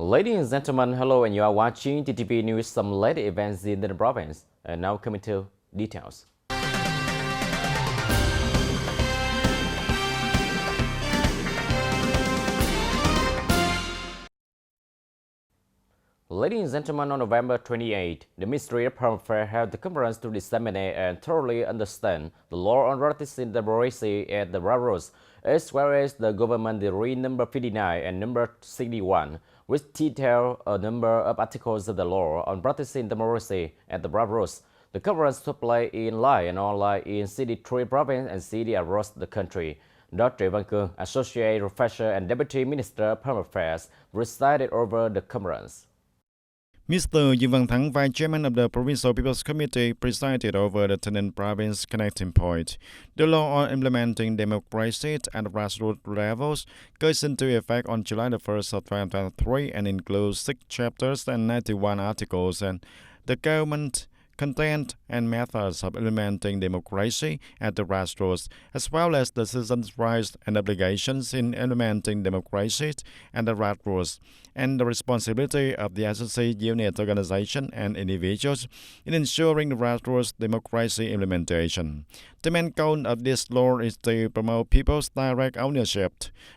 Ladies and gentlemen, hello, and you are watching TTV News, some latest events in the province. And now coming to details. Ladies and gentlemen, on November 28, the Ministry of Home Affairs held the conference to disseminate and thoroughly understand the law on royalties in democracy at the railroads, as well as the government decree number 59 and number 61, which detail a number of articles of the law on practicing democracy at the railroads. The conference took place in live and online in 63 provinces and cities across the country. Dr. Văn Cương, Associate Professor and Deputy Minister of Home Affairs, presided over the conference. Mr. Dương Văn Thắng, Vice Chairman of the Provincial People's Committee, presided over the TayNinhTV Province Connecting Point. The law on implementing democracy at grassroots levels goes into effect on July 1st of 2023 and includes 6 chapters and 91 articles, and the government content and methods of implementing democracy at the grassroots, as well as the citizens' rights and obligations in implementing democracy at the grassroots, and the responsibility of the associate unit organization and individuals in ensuring the grassroots democracy implementation. The main goal of this law is to promote people's direct ownership.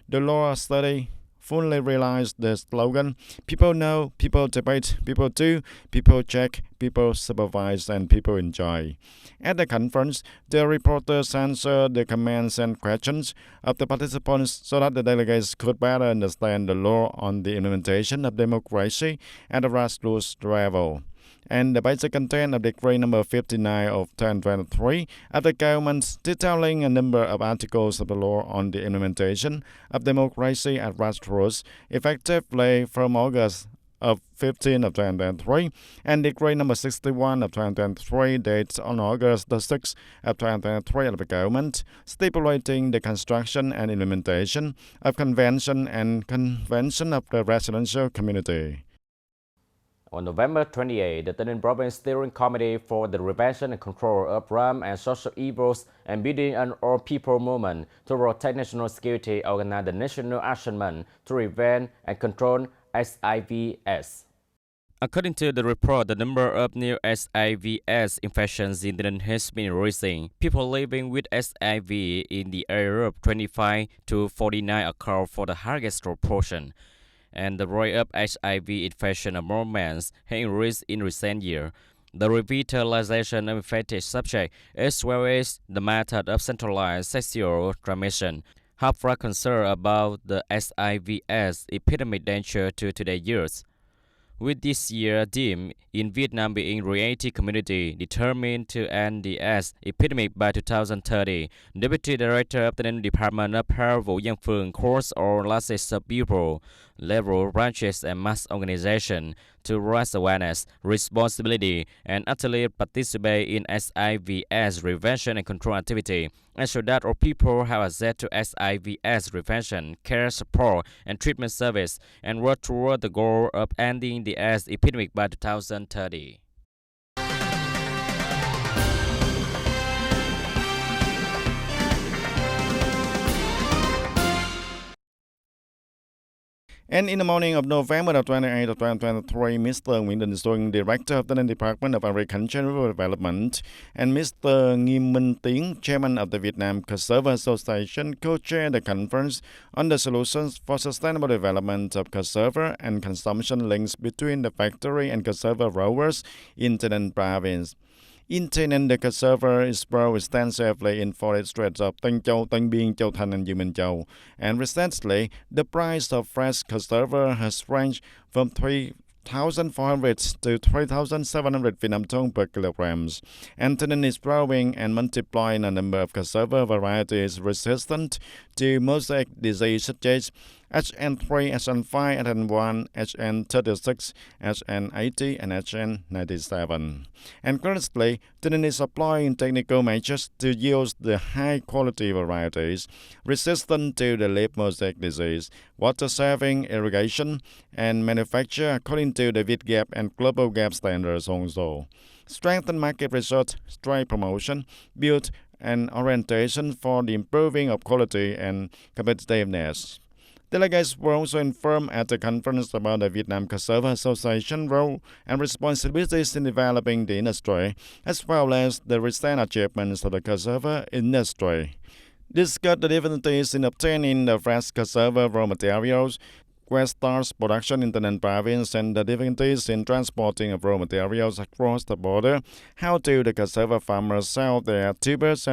The law study fully realized the slogan, people know, people debate, people do, people check, people supervise, and people enjoy. At the conference, the reporters answered the comments and questions of the participants so that the delegates could better understand the law on the implementation of democracy at the grassroots level. And the basic content of Decree number 59 of 2023 of the government detailing a number of articles of the law on the implementation of democracy at grassroots effectively from August of 15 of 2023, and Decree number 61 of 2023 dates on August the 6th of 2023 of the government, stipulating the construction and implementation of convention and convention of the residential community. On November 28, the TayNinhTV Province Steering Committee for the Prevention and Control of Crime and Social Evils and Building an All-People Movement to protect national security organized the National Action Month to prevent and control SIVS. According to the report, the number of new SIVS infections in Thailand has been increasing. People living with SIV in the area of 25 to 49 account for the highest proportion, and the rate of HIV infection among men has increased in recent years. The revitalization of infected subjects, as well as the method of centralized sexual transmission, have raised concern about the SIVS epidemic danger to today's youth. With this year deemed in Vietnam being reality community determined to end the AIDS epidemic by 2030, Deputy Director of the Department of Health Vũ Giang Phương calls all classes of people, level branches and mass organizations to raise awareness, responsibility, and actively participate in SIVS prevention and control activity, ensure that all people have access to SIVS prevention, care, support, and treatment service, and work toward the goal of ending the AIDS epidemic by 2030. And in the morning of November 28 of 2023, Mr. Nguyễn Đình Xuân, Director of the Department of Agricultural Development, and Mr. Nghiêm Minh Tiến, Chairman of the Vietnam Cassava Association, co-chaired the conference on the solutions for sustainable development of cassava and consumption links between the factory and cassava growers in TayNinhTV Province. In TayNinhTV, the cassava is grown extensively in forest straits of Tân Châu, Tân Biên, Châu Thành, and U Minh Châu. And recently, the price of fresh cassava has ranged from 3,400 to 3,700 Vietnam dong per kilograms. And TayNinhTV is growing and multiplying a number of cassava varieties resistant to mosaic disease such as HN3, HN5, HN1, HN36, HN80, and HN97. And currently, TayNinhTV is applying technical measures to use the high-quality varieties resistant to the leaf mosaic disease, water-saving irrigation, and manufacture according to the VITGAP and Global GAP standards also. Strengthen market research, trade promotion, build an orientation for the improving of quality and competitiveness. Delegates were also informed at the conference about the Vietnam Cassava Association role and responsibilities in developing the industry, as well as the recent achievements of the cassava industry. Discuss the difficulties in obtaining the fresh cassava raw materials, where starts production in the Tân province, and the difficulties in transporting of raw materials across the border. How do the cassava farmers sell their tubers?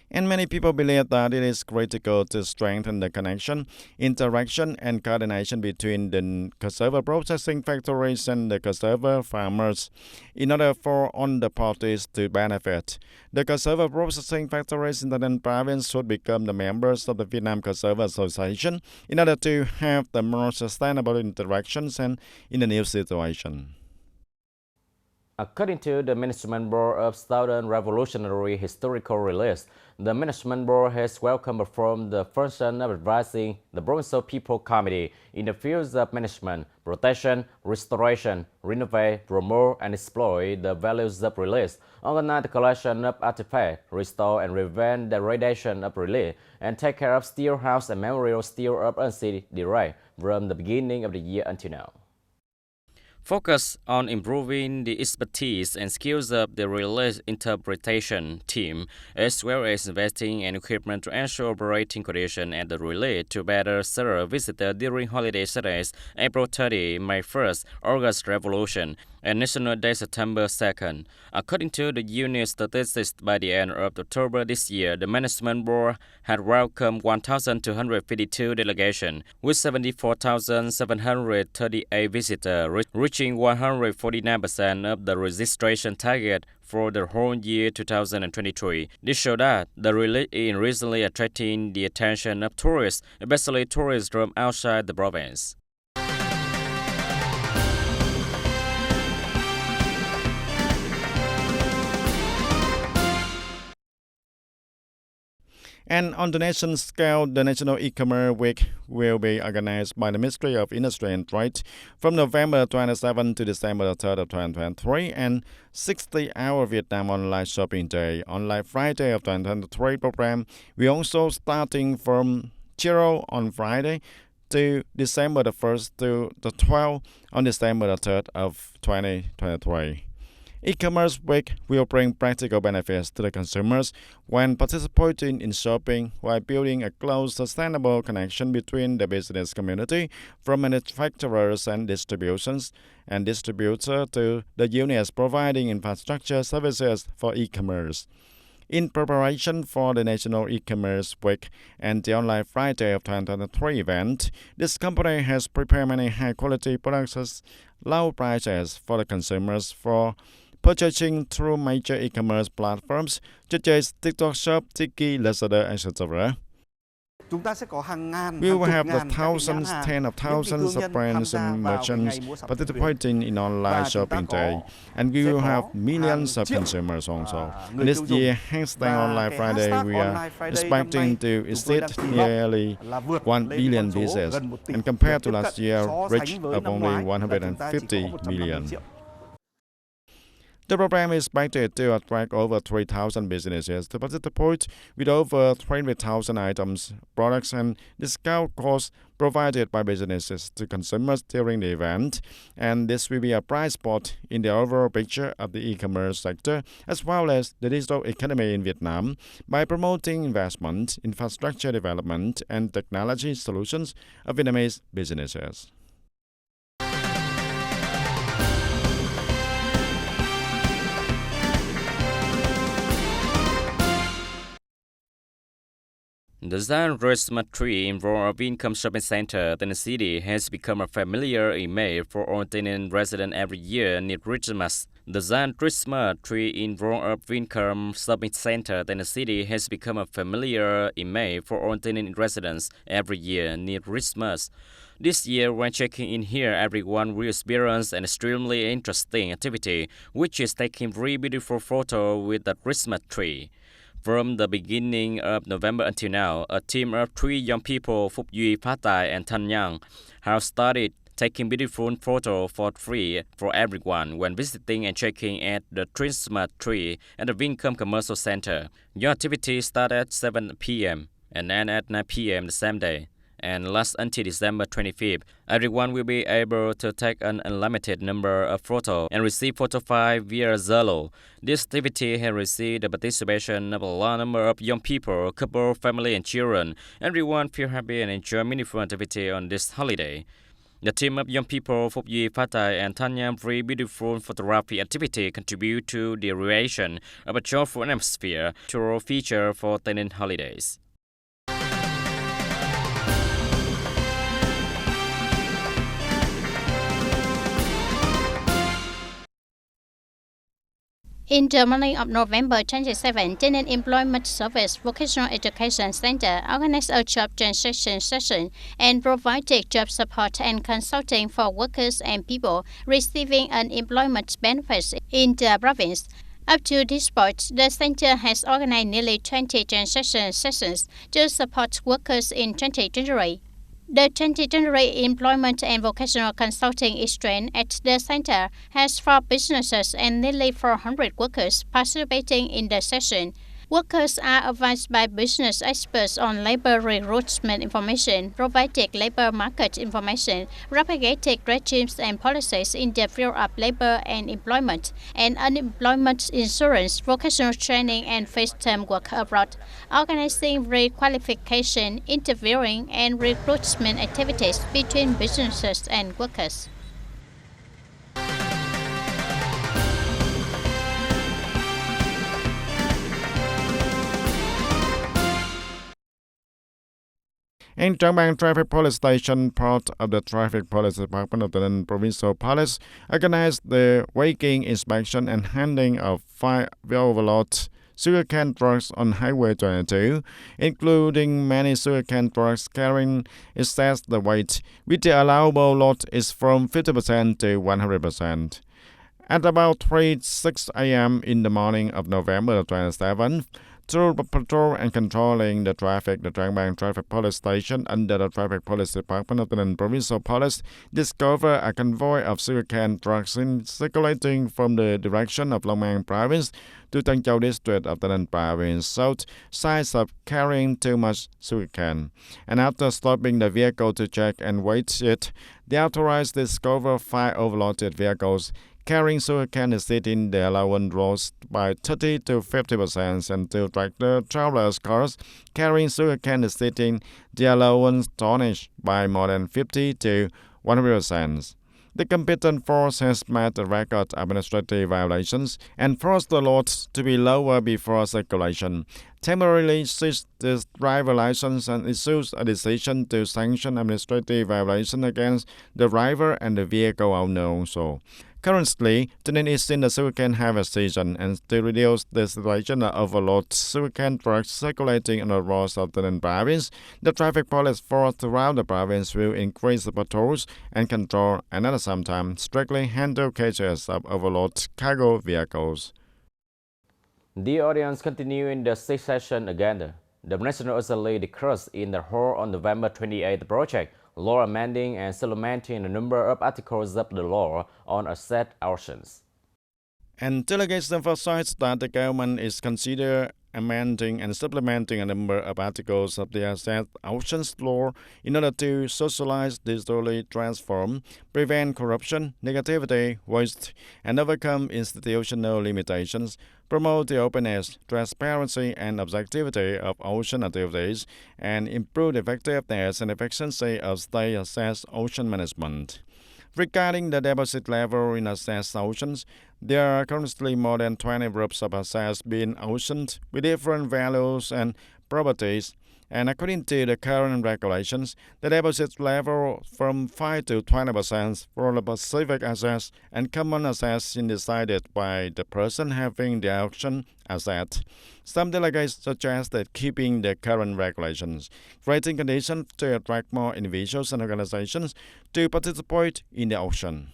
And many people believe that it is critical to strengthen the connection, interaction, and coordination between the cassava processing factories and the cassava farmers in order for all the parties to benefit. The cassava processing factories in the Tân province should become the members of the Vietnam Cassava Association in order to have the more sustainable interactions and in the new situation. According to the Management Board of Southern Revolutionary Historical Release, the Management Board has welcomed from the function of advising the Provincial People Committee in the fields of management, protection, restoration, renovate, promote, and exploit the values of release, organize the collection of artifacts, restore and prevent the degradation of release, and take care of steel house and memorial steel of unceded derived from the beginning of the year until now. Focus on improving the expertise and skills of the release interpretation team, as well as investing in equipment to ensure operating conditions at the relay to better serve visitors during holiday Saturdays, April 30, May 1st, August Revolution, and National Day September 2nd. According to the union statistics, by the end of October this year, the Management Board had welcomed 1,252 delegations, with 74,738 visitors, reaching 149% of the registration target for the whole year 2023. This showed that the relay is recently attracting the attention of tourists, especially tourists from outside the province. And on the national scale, the National E-Commerce Week will be organized by the Ministry of Industry and Trade from November 27 to December 3rd of 2023, and 60-hour Vietnam Online Shopping Day, Online Friday of 2023 program. We also starting from 0 on Friday to December the 1st to the 12th on December the 3rd of 2023. E-commerce week will bring practical benefits to the consumers when participating in shopping, while building a close, sustainable connection between the business community, from manufacturers and distributors to the unions providing infrastructure services for e-commerce. In preparation for the National E-Commerce Week and the Online Friday of 2023 event, this company has prepared many high-quality products at low prices for the consumers for purchasing through major e-commerce platforms such as TikTok Shop, Tiki, Lazada, etc. We will have the thousands, tens of thousands of brands and merchants participating in online shopping day, and we will have millions of consumers also. And this year, hashtag Online Friday, we are expecting to exceed nearly 1 billion visits, and compared to last year, reach of only 150 million. The program is expected to attract over 3,000 businesses to participate, with over 300,000 items, products, and discount codes provided by businesses to consumers during the event. And this will be a bright spot in the overall picture of the e-commerce sector, as well as the digital economy in Vietnam, by promoting investment, infrastructure development, and technology solutions of Vietnamese businesses. The giant Christmas tree in front of Income Shopping Center in the city has become a familiar image for all TayNinhTV residents every year near Christmas. The giant Christmas tree in front of Income Shopping Center in the city has become a familiar image for all TayNinhTV residents every year near Christmas. This year, when checking in here, everyone will experience an extremely interesting activity, which is taking very beautiful photo with the Christmas tree. From the beginning of November until now, a team of 3 young people, Phúc Duy, Phát Tài, and Thanh Nhang, have started taking beautiful photos for free for everyone when visiting and checking at the Christmas tree at the Vincom Commercial Center. Your activity starts at 7 p.m. and ends at 9 p.m. the same day. and lasts until December 25th. Everyone will be able to take an unlimited number of photos and receive photo files via Zalo. This activity has received the participation of a large number of young people, couples, family, and children. Everyone feel happy and enjoy meaningful activity on this holiday. The team of young people Phúc Duy, Fatai, and Tanya very beautiful photography activity contribute to the creation of a joyful atmosphere to feature for TayNinhTV holidays. In the morning of November 27, TayNinhTV Employment Service Vocational Education Center organized a job transaction session and provided job support and consulting for workers and people receiving unemployment benefits in the province. Up to this point, the center has organized nearly 20 transaction sessions to support workers in 2023. The 2023 Employment and Vocational Consulting Exchange at the center has 4 businesses and nearly 400 workers participating in the session. Workers are advised by business experts on labor recruitment information, provided labor market information, propagated regimes and policies in the field of labor and employment, and unemployment insurance, vocational training, and fixed-term work abroad, organizing re-qualification, interviewing, and recruitment activities between businesses and workers. In Trang Bang Traffic Police Station, part of the Traffic Police Department of the Provincial Police, organized the weighing, inspection, and handling of 5 overload sugarcane trucks on Highway 22, including many sugarcane trucks carrying excess the weight, which the allowable load is from 50% to 100%. At about 3:06 a.m. in the morning of November 27th, through patrol and controlling the traffic, the Trang Bang Traffic Police Station under the Traffic Police Department of the Provincial Police discovered a convoy of sugarcane trucks circulating from the direction of Long An Province to Tân Châu District of the Province, south sides of carrying too much sugarcane. And after stopping the vehicle to check and weigh it, the authorities discovered 5 overloaded vehicles carrying sugarcane exceeding the allowance roads by 30 to 50%, and 2 tractor travelers cars carrying sugarcane exceeding the allowance tonnage by more than 50 to 100%. The competent force has met the record administrative violations and forced the loads to be lower before circulation, temporarily seized the driver license, and issues a decision to sanction administrative violation against the driver and the vehicle owner also. Currently, TayNinhTV is in the sugarcane harvest season, and to reduce the situation of overload sugarcane trucks circulating on the roads of TayNinhTV province, the traffic police force throughout the province will increase the patrols and control, and at the same time strictly handle cases of overload cargo vehicles. The audience continue in the 6th session again. The National Assembly discussed in the hall on November 28th project, law amending and supplementing a number of articles of the law on asset auctions. And delegates emphasized that the government is considering amending and supplementing a number of articles of the asset auctions law in order to socialize, digitally transform, prevent corruption, negativity, waste, and overcome institutional limitations, promote the openness, transparency, and objectivity of auction activities, and improve the effectiveness and efficiency of state asset auction management. Regarding the deposit level in asset auctions, there are currently more than 20 groups of assets being auctioned with different values and properties, and according to the current regulations, the deposit level from 5 to 20% for the specific assets and common assets is decided by the person having the auction asset. Some delegates suggest that keeping the current regulations, creating conditions to attract more individuals and organizations to participate in the auction.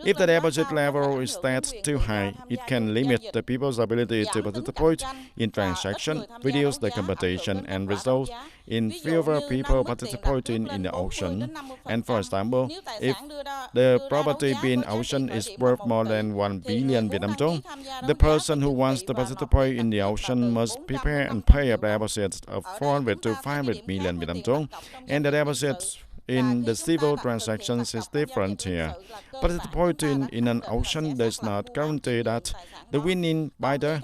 If the deposit level is set too high, it can limit the people's ability to participate in transactions, reduce the competition, and result in fewer people participating in the auction. And for example, if the property being auctioned is worth more than 1 billion Vietnam dong, the person who wants to participate in the auction must prepare and pay a deposit of 400 to 500 million Vietnam dong, and the deposit in the civil transactions is different here. Participating in an auction does not guarantee that the winning bidder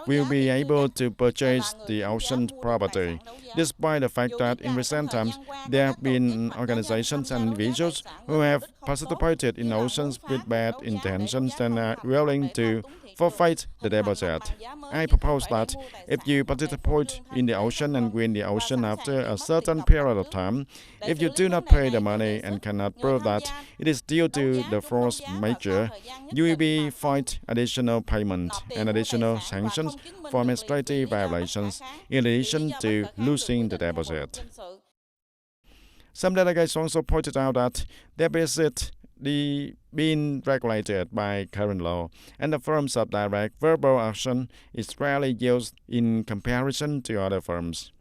will be able to purchase the auctioned property, despite the fact that in recent times there have been organizations and individuals who have participated in auctions with bad intentions and are willing to forfeit the deposit. I propose that if you participate in the auction and win the auction after a certain period of time, if you do not pay the money and cannot prove that it is due to the force majeure, you will be fined additional payment and additional sanctions for administrative violations, in addition to losing the deposit. Some delegates also pointed out that deposit being regulated by current law, and the forms of direct verbal auction is rarely used in comparison to other forms.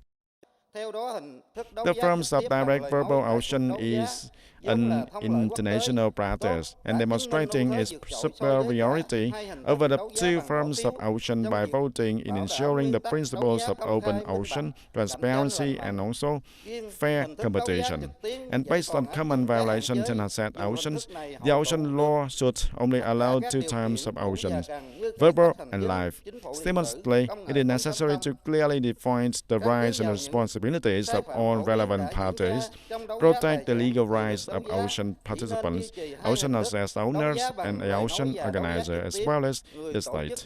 The forms of direct verbal auction is an international practice and demonstrating its superiority over the two forms of auction by voting in ensuring the principles of open auction, transparency, and also fair competition. And based on common violations in asset auctions, the auction law should only allow two types of auctions, verbal and live. Similarly, it is necessary to clearly define the rights and responsibilities of all relevant parties, protect the legal rights of auction participants, auction asset owners, and the auction organizer, as well as the state.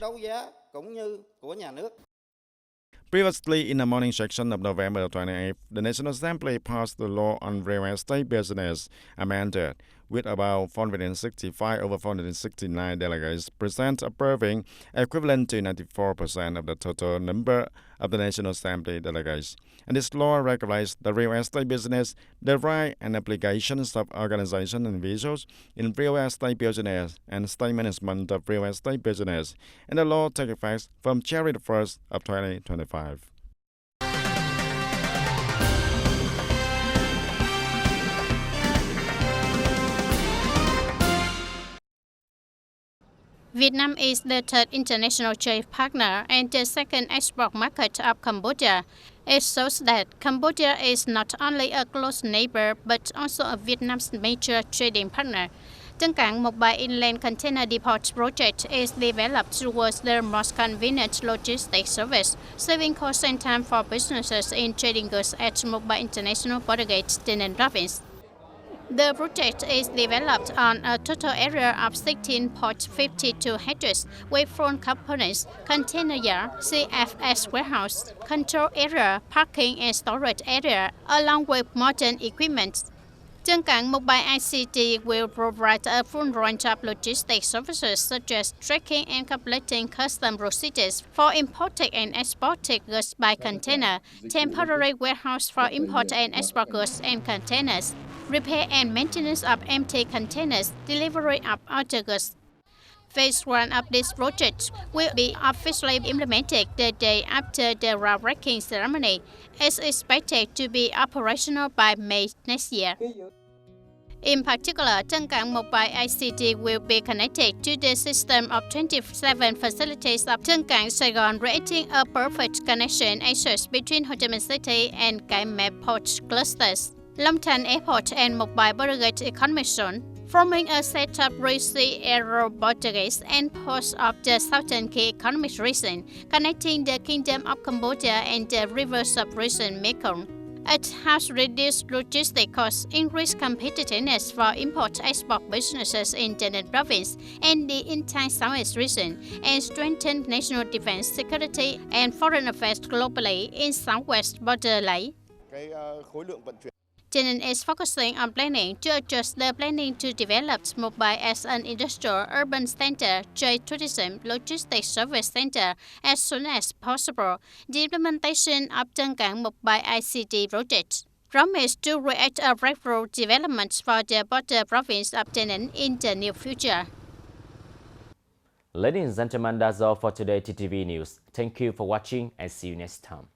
Previously, in the morning session of November 28th, the National Assembly passed the law on real estate business amended, with about 465 over 469 delegates present approving, equivalent to 94% of the total number of the National Assembly delegates. And this law regulates the real estate business, the right and obligations of organizations and individuals in real estate business, and state management of real estate business. And the law takes effect from January 1st of 2025. Vietnam is the third international trade partner and the second export market of Cambodia. It shows that Cambodia is not only a close neighbor but also a Vietnam's major trading partner. Tân Cảng Mộc Bài Inland Container Depot project is developed towards the most convenient logistics service, saving cost and time for businesses in trading goods at Mộc Bài International Border Gate, Tây Ninh Province. The project is developed on a total area of 16.52 hectares with front components, container yard, CFS warehouse, control area, parking and storage area, along with modern equipment. Tân Cảng Mộc Bài ICT will provide a full range of logistics services such as tracking and completing custom procedures for imported and exported goods by container, temporary warehouse for import and export goods and containers, repair and maintenance of empty containers, delivery of other goods. Phase 1 of this project will be officially implemented the day after the groundbreaking ceremony. It's expected to be operational by May next year. In particular, Tân Cảng Mộc Bài ICT will be connected to the system of 27 facilities of Tân Cảng Saigon, creating a perfect connection access between Ho Chi Minh City and Cái Mép port clusters, Long Thanh Airport and Mộc Bài Border Gate Economic Zone, forming a set of Sea Aero border gates and ports of the Southern Key Economic Region, connecting the Kingdom of Cambodia and the rivers of region Mekong. It has reduced logistic costs, increased competitiveness for import-export businesses in Tây Ninh Province and the entire Southeast region, and strengthened national defense, security, and foreign affairs globally in Southwest border Lake. TayNin is focusing on planning to adjust the planning to develop Mộc Bài as an industrial urban center, trade tourism, logistics service center as soon as possible. The implementation of Tân Cảng Mộc Bài ICT project promised to create a breakthrough development for the border province of Taynin in the near future. Ladies and gentlemen, that's all for today TTV News. Thank you for watching and see you next time.